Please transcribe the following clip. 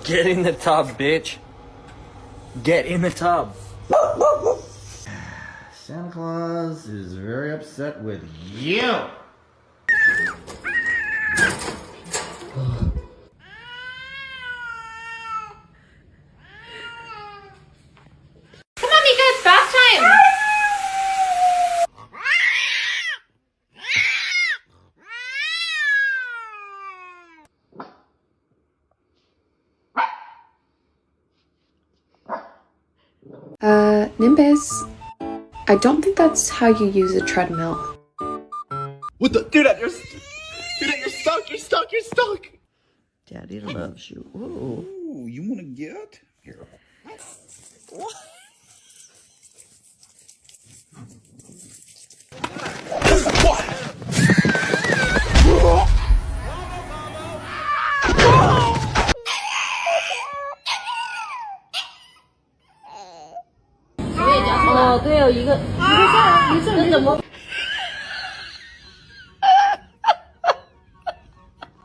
Get in the tub, bitch. Get in the tub. Santa Claus is very upset with you. Come on, Mika, it's bath time! Nimbus, I don't think that's how you use a treadmill. What the? Dude, you're stuck. You're stuck. You're stuck. Daddy loves you. Ooh. Ooh, you want to get? Here.